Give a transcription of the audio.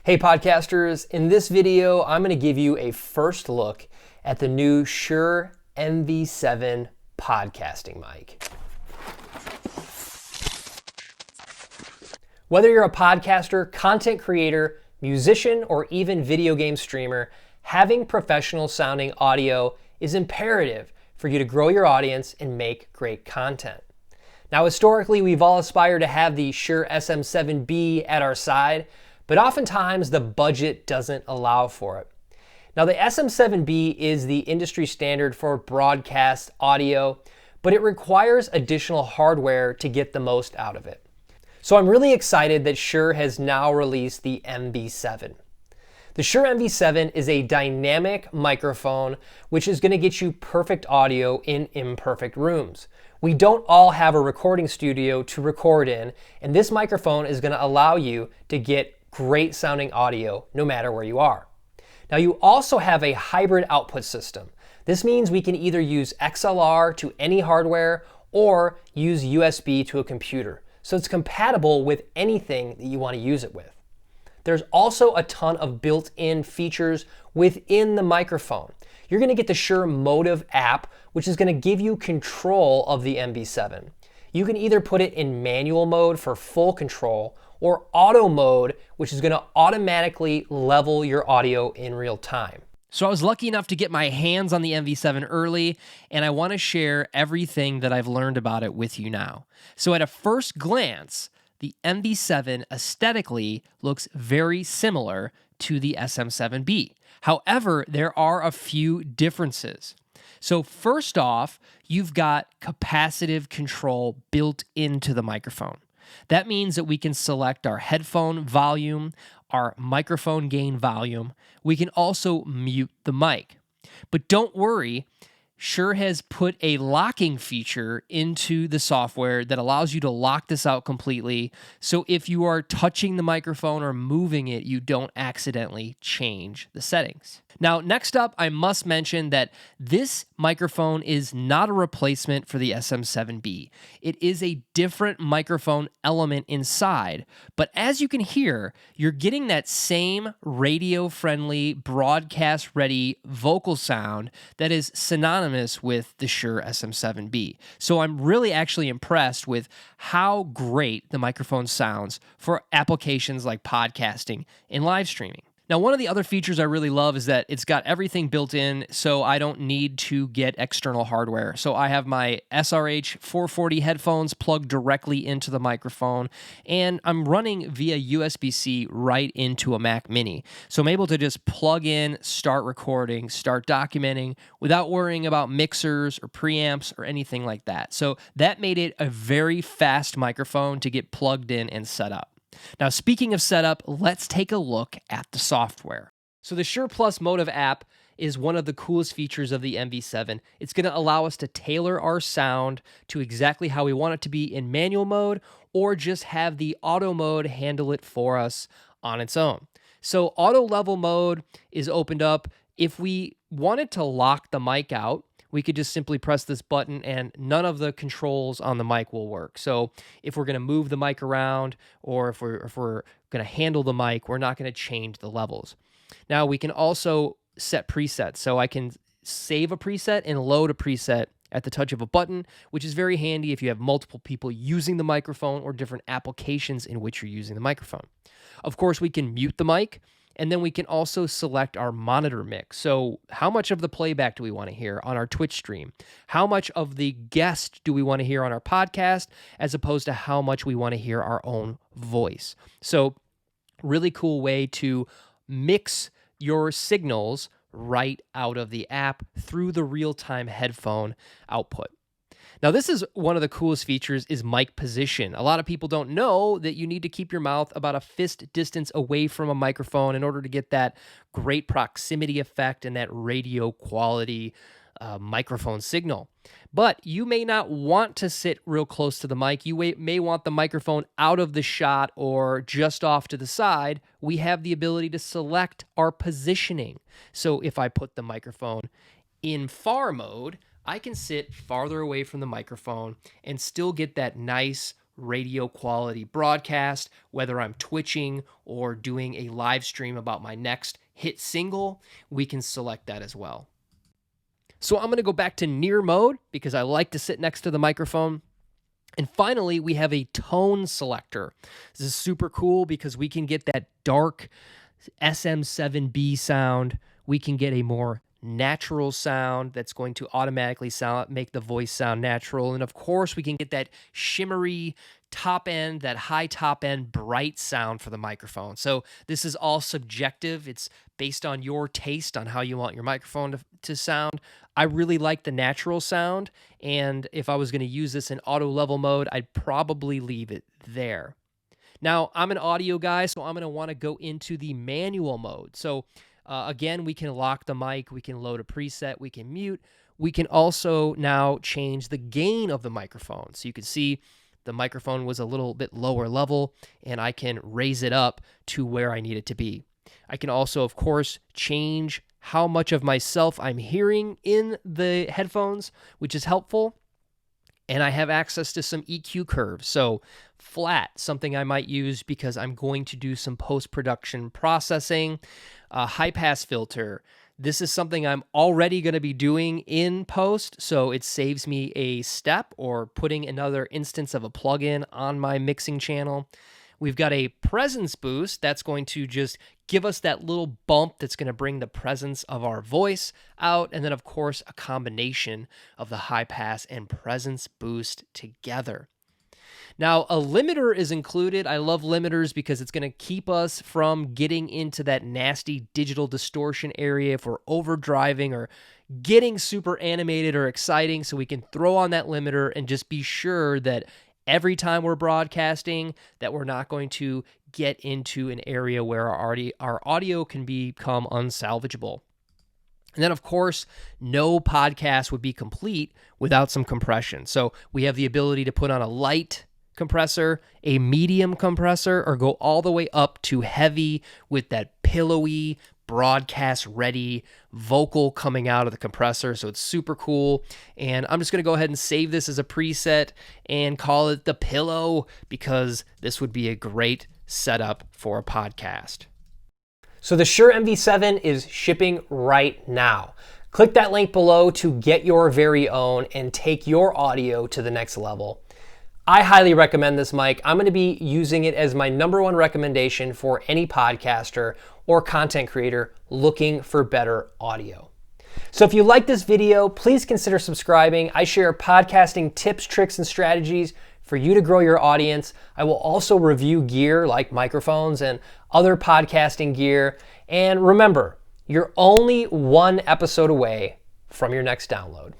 Hey podcasters, in this video I'm going to give you a first look at the new Shure MV7 podcasting mic. Whether you're a podcaster, content creator, musician, or even video game streamer, having professional sounding audio is imperative for you to grow your audience and make great content. Now historically we've all aspired to have the Shure SM7B at our side, but oftentimes the budget doesn't allow for it. Now the SM7B is the industry standard for broadcast audio, but it requires additional hardware to get the most out of it. So I'm really excited that Shure has now released the MV7. The Shure MV7 is a dynamic microphone which is going to get you perfect audio in imperfect rooms. We don't all have a recording studio to record in, and this microphone is going to allow you to get great sounding audio no matter where you are. Now you also have a hybrid output system. This means we can either use XLR to any hardware or use USB to a computer. So it's compatible with anything that you want to use it with. There's also a ton of built-in features within the microphone. You're going to get the Shure MOTIV app, which is going to give you control of the MV7. You can either put it in manual mode for full control or auto mode, which is going to automatically level your audio in real time. So I was lucky enough to get my hands on the MV7 early, and I want to share everything that I've learned about it with you now. So at a first glance, the MV7 aesthetically looks very similar to the SM7B. However, there are a few differences. So first off, you've got capacitive control built into the microphone. That means that we can select our headphone volume, our microphone gain volume. We can also mute the mic. But don't worry, Shure has put a locking feature into the software that allows you to lock this out completely. So if you are touching the microphone or moving it, you don't accidentally change the settings. Now, next up, I must mention that this microphone is not a replacement for the SM7B. It is a different microphone element inside, but as you can hear, you're getting that same radio-friendly, broadcast-ready vocal sound that is synonymous with the Shure SM7B. So I'm really actually impressed with how great the microphone sounds for applications like podcasting and live streaming. Now, one of the other features I really love is that it's got everything built in, so I don't need to get external hardware. So I have my SRH 440 headphones plugged directly into the microphone, and I'm running via USB-C right into a Mac Mini. So I'm able to just plug in, start recording, start documenting without worrying about mixers or preamps or anything like that. So that made it a very fast microphone to get plugged in and set up. Now, speaking of setup, let's take a look at the software. So the ShurePlus MOTIV app is one of the coolest features of the MV7. It's going to allow us to tailor our sound to exactly how we want it to be in manual mode, or just have the auto mode handle it for us on its own. So auto level mode is opened up. If we wanted to lock the mic out, we could just simply press this button and none of the controls on the mic will work. So if we're going to move the mic around, or if we're going to handle the mic, we're not going to change the levels. Now we can also set presets. So I can save a preset and load a preset at the touch of a button, which is very handy if you have multiple people using the microphone or different applications in which you're using the microphone. Of course, we can mute the mic. And then we can also select our monitor mix. So how much of the playback do we want to hear on our Twitch stream? How much of the guest do we want to hear on our podcast, as opposed to how much we want to hear our own voice? So really cool way to mix your signals right out of the app through the real-time headphone output. Now, this is one of the coolest features, is mic position. A lot of people don't know that you need to keep your mouth about a fist distance away from a microphone in order to get that great proximity effect and that radio quality microphone signal. But you may not want to sit real close to the mic. You may want the microphone out of the shot or just off to the side. We have the ability to select our positioning. So if I put the microphone in far mode, I can sit farther away from the microphone and still get that nice radio quality broadcast, whether I'm twitching or doing a live stream about my next hit single, we can select that as well. So I'm going to go back to near mode because I like to sit next to the microphone. And finally, we have a tone selector. This is super cool because we can get that dark SM7B sound. We can get a more natural sound that's going to automatically make the voice sound natural. And of course, we can get that shimmery top end, that high top end, bright sound for the microphone. So this is all subjective. It's based on your taste on how you want your microphone to sound. I really like the natural sound. And if I was going to use this in auto level mode, I'd probably leave it there. Now, I'm an audio guy, so I'm going to want to go into the manual mode. So again, we can lock the mic, we can load a preset, we can mute. We can also now change the gain of the microphone. So you can see the microphone was a little bit lower level, and I can raise it up to where I need it to be. I can also, of course, change how much of myself I'm hearing in the headphones, which is helpful. And I have access to some EQ curves. So flat, something I might use because I'm going to do some post-production processing. High pass filter. This is something I'm already going to be doing in post, so it saves me a step or putting another instance of a plugin on my mixing channel. We've got a presence boost that's going to just give us that little bump that's going to bring the presence of our voice out. And then, of course, a combination of the high pass and presence boost together. Now, a limiter is included. I love limiters because it's going to keep us from getting into that nasty digital distortion area if we're overdriving or getting super animated or exciting. So we can throw on that limiter and just be sure that every time we're broadcasting that we're not going to get into an area where our audio can become unsalvageable. And then, of course, no podcast would be complete without some compression. So we have the ability to put on a light compressor, a medium compressor, or go all the way up to heavy with that pillowy, broadcast-ready vocal coming out of the compressor. So it's super cool. And I'm just going to go ahead and save this as a preset and call it the pillow because this would be a great setup for a podcast. So the Shure MV7 is shipping right now. Click that link below to get your very own and take your audio to the next level. I highly recommend this mic. I'm going to be using it as my #1 recommendation for any podcaster or content creator looking for better audio. So if you like this video, please consider subscribing. I share podcasting tips, tricks, and strategies for you to grow your audience. I will also review gear like microphones and other podcasting gear. And remember, you're only one episode away from your next download.